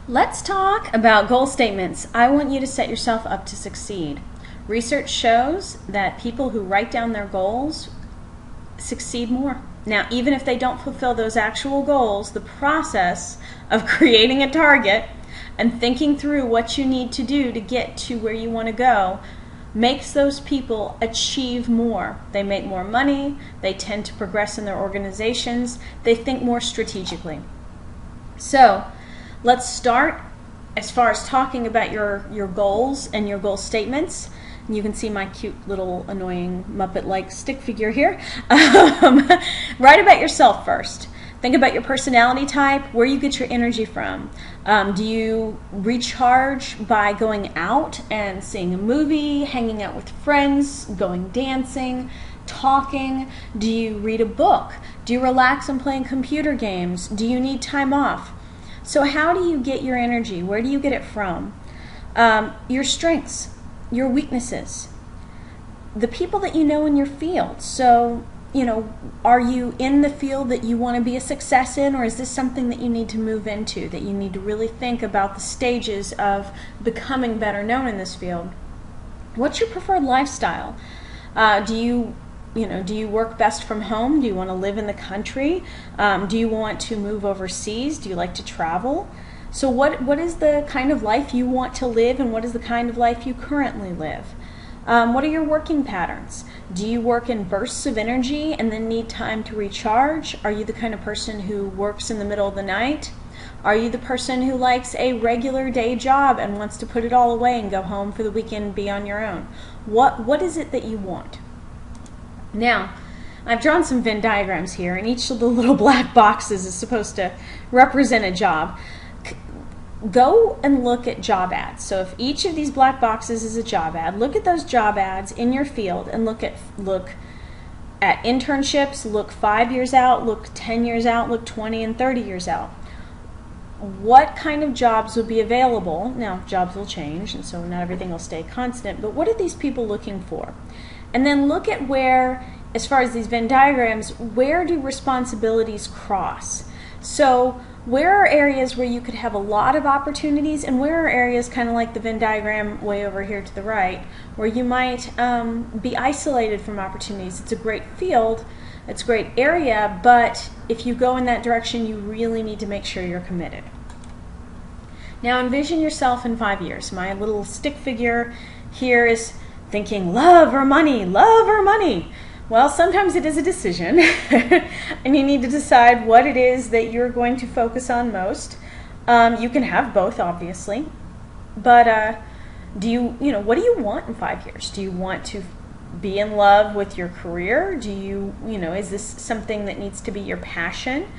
Let's talk about goal statements. I want you to set yourself up to succeed. Research shows that people who write down their goals succeed more. Now, even if they don't fulfill those actual goals, the process of creating a target and thinking through what you need to do to get to where you want to go makes those people achieve more. They make more money, they tend to progress in their organizations, they think more strategically. So, let's start as far as talking about your goals and your goal statements. And you can see my cute little annoying Muppet-like stick figure here. Write about yourself first. Think about your personality type, where you get your energy from. Do you recharge by going out and seeing a movie, hanging out with friends, going dancing, talking? Do you read a book? Do you relax and play computer games? Do you need time off? So how do you get your energy? Where do you get it from? Your strengths, your weaknesses, the people that you know in your field. So, are you in the field that you want to be a success in, or is this something that you need to move into, that you need to really think about the stages of becoming better known in this field? What's your preferred lifestyle? Do you work best from home? Do you want to live in the country? Do you want to move overseas? Do you like to travel? So what is the kind of life you want to live, and what is the kind of life you currently live? What are your working patterns? Do you work in bursts of energy and then need time to recharge? Are you the kind of person who works in the middle of the night? Are you the person who likes a regular day job and wants to put it all away and go home for the weekend and be on your own? What is it that you want? Now, I've drawn some Venn diagrams here, and each of the little black boxes is supposed to represent a job. Go and look at job ads. So if each of these black boxes is a job ad, look at those job ads in your field and look at internships, look 5 years out, look 10 years out, look 20 and 30 years out. What kind of jobs will be available? Now, jobs will change, and so not everything will stay constant, but what are these people looking for? And then look at where, as far as these Venn diagrams, where do responsibilities cross? So where are areas where you could have a lot of opportunities, and where are areas kind of like the Venn diagram way over here to the right, where you might be isolated from opportunities? It's a great field, it's a great area, but if you go in that direction, you really need to make sure you're committed. Now envision yourself in 5 years. My little stick figure here is thinking love or money, love or money. Well, sometimes it is a decision, and you need to decide what it is that you're going to focus on most. You can have both, obviously, but what do you want in 5 years? Do you want to be in love with your career? Do you, is this something that needs to be your passion?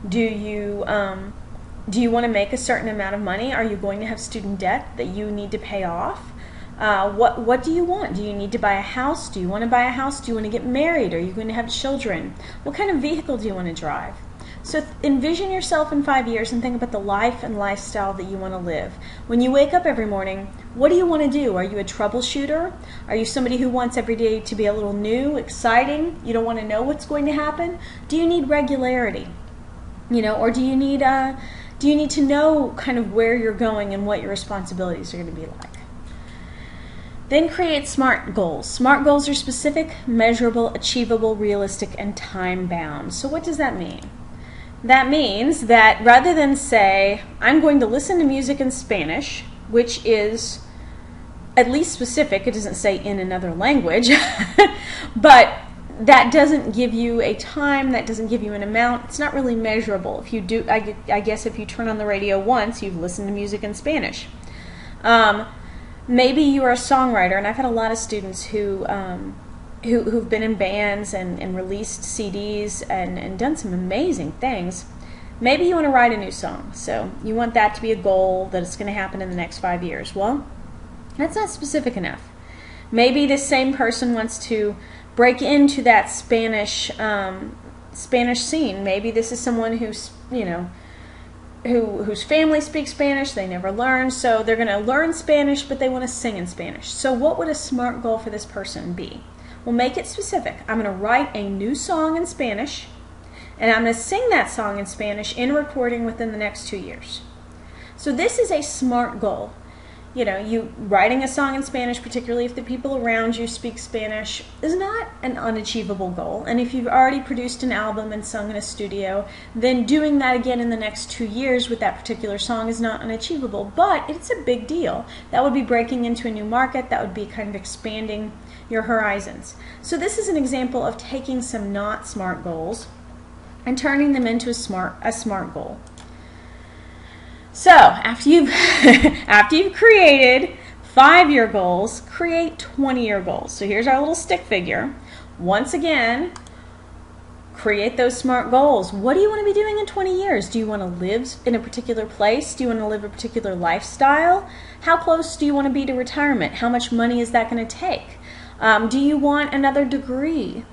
Do you want to make a certain amount of money? Are you going to have student debt that you need to pay off? What do you want? Do you need to buy a house? Do you want to buy a house? Do you want to get married? Are you going to have children? What kind of vehicle do you want to drive? So envision yourself in 5 years and think about the life and lifestyle that you want to live. When you wake up every morning, what do you want to do? Are you a troubleshooter? Are you somebody who wants every day to be a little new, exciting? You don't want to know what's going to happen? Do you need regularity? Or do you need to know kind of where you're going and what your responsibilities are going to be like? Then create SMART goals. SMART goals are specific, measurable, achievable, realistic, and time-bound. So what does that mean? That means that rather than say, I'm going to listen to music in Spanish, which is at least specific, it doesn't say in another language, but that doesn't give you a time, that doesn't give you an amount, it's not really measurable. If you do, I guess if you turn on the radio once, you've listened to music in Spanish. Maybe you're a songwriter, and I've had a lot of students who've been in bands and released CDs and done some amazing things. Maybe you want to write a new song, so you want that to be a goal that it's going to happen in the next 5 years. Well, that's not specific enough. Maybe this same person wants to break into that Spanish scene. Maybe this is someone who's whose family speaks Spanish, they never learn, so they're going to learn Spanish, but they want to sing in Spanish. So what would a SMART goal for this person be? Well, make it specific. I'm going to write a new song in Spanish, and I'm going to sing that song in Spanish in a recording within the next 2 years. So this is a SMART goal. You know, you writing a song in Spanish, particularly if the people around you speak Spanish, is not an unachievable goal. And if you've already produced an album and sung in a studio, then doing that again in the next 2 years with that particular song is not unachievable. But it's a big deal. That would be breaking into a new market. That would be kind of expanding your horizons. So this is an example of taking some not SMART goals and turning them into a SMART goal. So after you've created 5-year goals, create 20-year goals. So here's our little stick figure. Once again, create those SMART goals. What do you want to be doing in 20 years? Do you want to live in a particular place? Do you want to live a particular lifestyle? How close do you want to be to retirement? How much money is that going to take? Do you want another degree?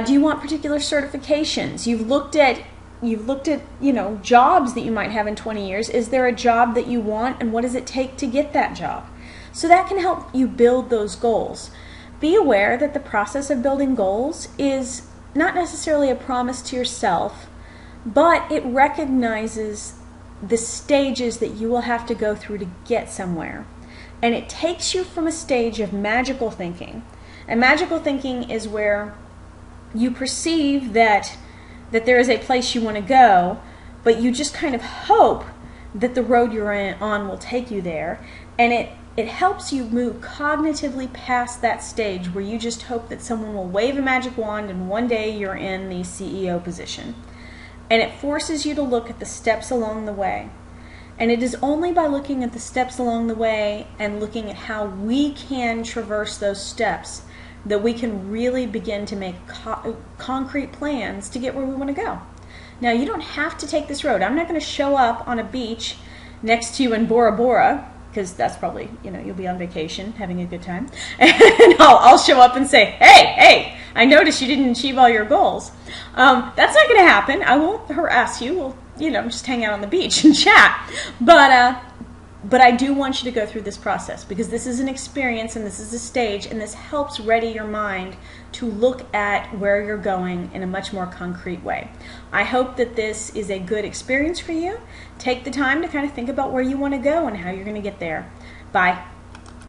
Do you want particular certifications? You've looked at, you know, jobs that you might have in 20 years. Is there a job that you want, and what does it take to get that job? So that can help you build those goals. Be aware that the process of building goals is not necessarily a promise to yourself, but it recognizes the stages that you will have to go through to get somewhere. And it takes you from a stage of magical thinking. And magical thinking is where you perceive that there is a place you want to go, but you just kind of hope that the road you're on will take you there. And it helps you move cognitively past that stage where you just hope that someone will wave a magic wand and one day you're in the CEO position. And it forces you to look at the steps along the way. And it is only by looking at the steps along the way and looking at how we can traverse those steps that we can really begin to make concrete plans to get where we want to go. Now, you don't have to take this road. I'm not going to show up on a beach next to you in Bora Bora, because that's probably, you know, you'll be on vacation having a good time. And I'll show up and say, hey, I noticed you didn't achieve all your goals. That's not going to happen. I won't harass you. We'll, you know, just hang out on the beach and chat. But I do want you to go through this process, because this is an experience and this is a stage, and this helps ready your mind to look at where you're going in a much more concrete way. I hope that this is a good experience for you. Take the time to kind of think about where you want to go and how you're going to get there. Bye.